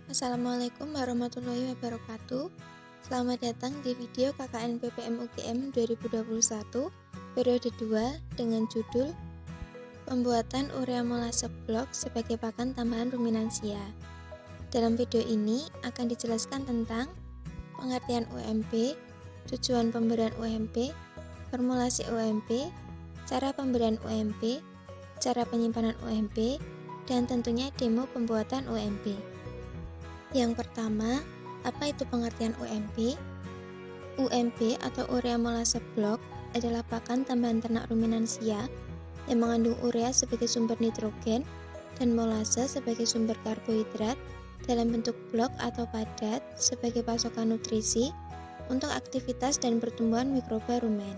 Assalamualaikum warahmatullahi wabarakatuh. Selamat datang di video KKN PPM UGM 2021 periode 2 dengan judul Pembuatan urea molase blok sebagai pakan tambahan ruminansia. Dalam video ini akan dijelaskan tentang pengertian UMP, tujuan pemberian UMP, formulasi UMP, cara pemberian UMP, cara penyimpanan UMP, dan tentunya demo pembuatan UMP. Yang pertama, apa itu pengertian UMP? UMP atau urea molase blok adalah pakan tambahan ternak ruminansia yang mengandung urea sebagai sumber nitrogen dan molase sebagai sumber karbohidrat dalam bentuk blok atau padat sebagai pasokan nutrisi untuk aktivitas dan pertumbuhan mikroba rumen.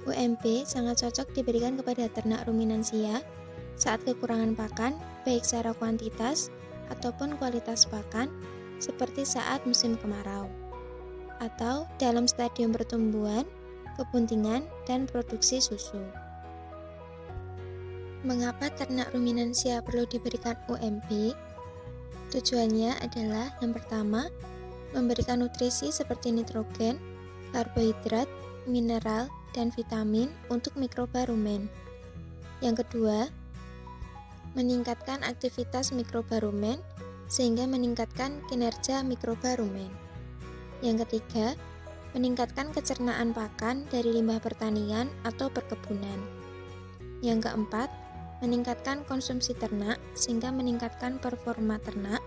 UMP sangat cocok diberikan kepada ternak ruminansia saat kekurangan pakan, baik secara kuantitas ataupun kualitas pakan, seperti saat musim kemarau, atau dalam stadium pertumbuhan, kebuntingan, dan produksi susu. Mengapa ternak ruminansia perlu diberikan UMP? Tujuannya adalah yang pertama, memberikan nutrisi seperti nitrogen, karbohidrat, mineral, dan vitamin untuk mikroba rumen. Yang kedua, meningkatkan aktivitas mikroba rumen sehingga meningkatkan kinerja mikroba rumen. Yang ketiga, meningkatkan kecernaan pakan dari limbah pertanian atau perkebunan. Yang keempat, meningkatkan konsumsi ternak sehingga meningkatkan performa ternak,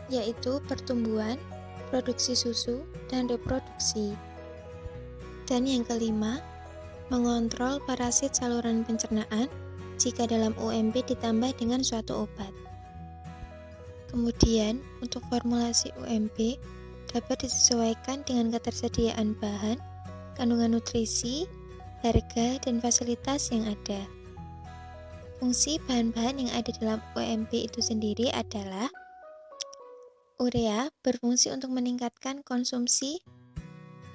yaitu pertumbuhan, produksi susu, dan reproduksi. Dan yang kelima, mengontrol parasit saluran pencernaan jika dalam UMP ditambah dengan suatu obat. Kemudian, untuk formulasi UMP dapat disesuaikan dengan ketersediaan bahan, kandungan nutrisi, harga, dan fasilitas yang ada. Fungsi bahan-bahan yang ada dalam UMP itu sendiri adalah urea berfungsi untuk meningkatkan konsumsi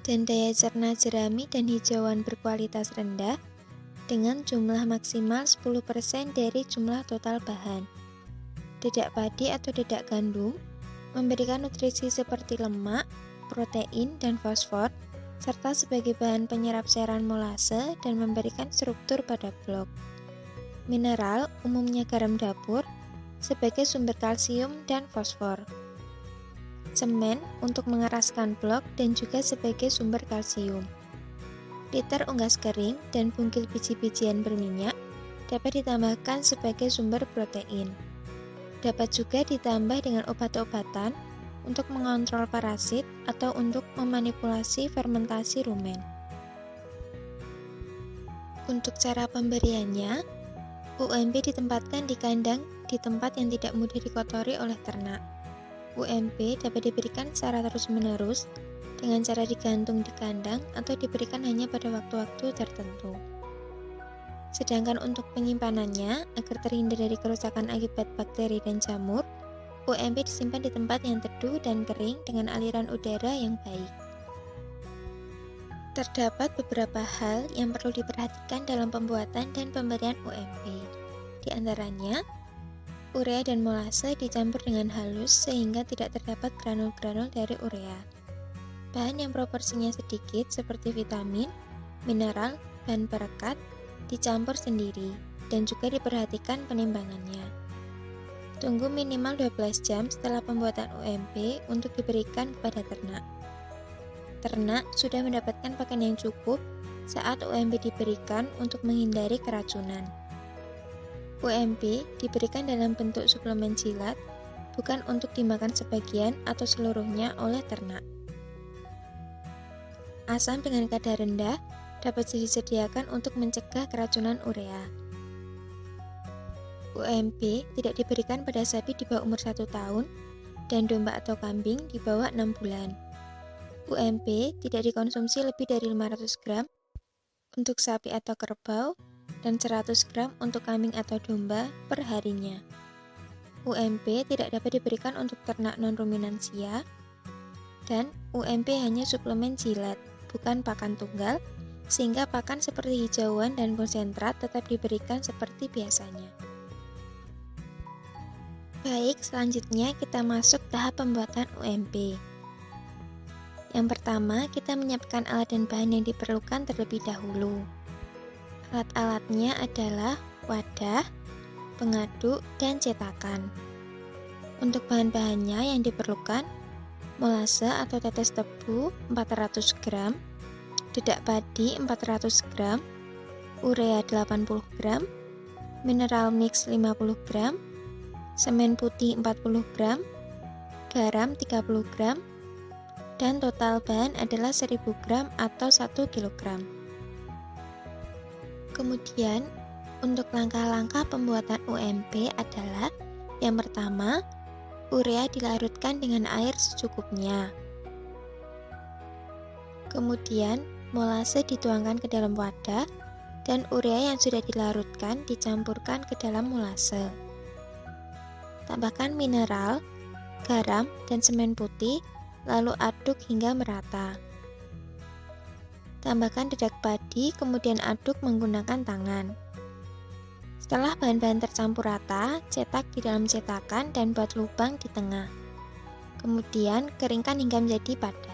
dan daya cerna jerami dan hijauan berkualitas rendah dengan jumlah maksimal 10% dari jumlah total bahan. Dedak padi atau dedak gandum memberikan nutrisi seperti lemak, protein, dan fosfor, serta sebagai bahan penyerap cairan molase dan memberikan struktur pada blok. Mineral, umumnya garam dapur, sebagai sumber kalsium dan fosfor. Semen untuk mengeraskan blok dan juga sebagai sumber kalsium. Liter unggas kering dan bungkil biji-bijian berminyak dapat ditambahkan sebagai sumber protein. Dapat juga ditambah dengan obat-obatan untuk mengontrol parasit atau untuk memanipulasi fermentasi rumen. Untuk cara pemberiannya, UMP ditempatkan di kandang di tempat yang tidak mudah dikotori oleh ternak. UMP dapat diberikan secara terus-menerus dengan cara digantung di kandang atau diberikan hanya pada waktu-waktu tertentu. Sedangkan untuk penyimpanannya, agar terhindar dari kerusakan akibat bakteri dan jamur, UMP disimpan di tempat yang teduh dan kering dengan aliran udara yang baik. Terdapat beberapa hal yang perlu diperhatikan dalam pembuatan dan pemberian UMP. Di antaranya, urea dan molase dicampur dengan halus sehingga tidak terdapat granul-granul dari urea. Bahan yang proporsinya sedikit seperti vitamin, mineral, dan perekat dicampur sendiri dan juga diperhatikan penimbangannya. Tunggu minimal 12 jam setelah pembuatan UMP untuk diberikan kepada ternak. Ternak sudah mendapatkan pakan yang cukup saat UMP diberikan untuk menghindari keracunan. UMP diberikan dalam bentuk suplemen jilat, bukan untuk dimakan sebagian atau seluruhnya oleh ternak. Asam dengan kadar rendah dapat disediakan untuk mencegah keracunan urea. UMP tidak diberikan pada sapi di bawah umur 1 tahun dan domba atau kambing di bawah 6 bulan. UMP tidak dikonsumsi lebih dari 500 gram untuk sapi atau kerbau dan 100 gram untuk kambing atau domba per harinya. UMP tidak dapat diberikan untuk ternak non-ruminansia dan UMP hanya suplemen jilat, bukan pakan tunggal, sehingga pakan seperti hijauan dan konsentrat tetap diberikan seperti biasanya. Baik, selanjutnya kita masuk tahap pembuatan UMP. Yang pertama, kita menyiapkan alat dan bahan yang diperlukan terlebih dahulu. Alat-alatnya adalah wadah, pengaduk, dan cetakan. Untuk bahan-bahannya yang diperlukan, molase atau tetes tebu 400 gram, dedak padi 400 gram, urea 80 gram, mineral mix 50 gram, semen putih 40 gram, garam 30 gram, dan total bahan adalah 1000 gram atau 1 kg. Kemudian, untuk langkah-langkah pembuatan UMP adalah yang pertama, urea dilarutkan dengan air secukupnya. Kemudian, molase dituangkan ke dalam wadah dan urea yang sudah dilarutkan dicampurkan ke dalam molase. Tambahkan mineral, garam, dan semen putih, lalu aduk hingga merata. Tambahkan dedak padi, kemudian aduk menggunakan tangan. Setelah bahan-bahan tercampur rata, cetak di dalam cetakan dan buat lubang di tengah. Kemudian, keringkan hingga menjadi padat.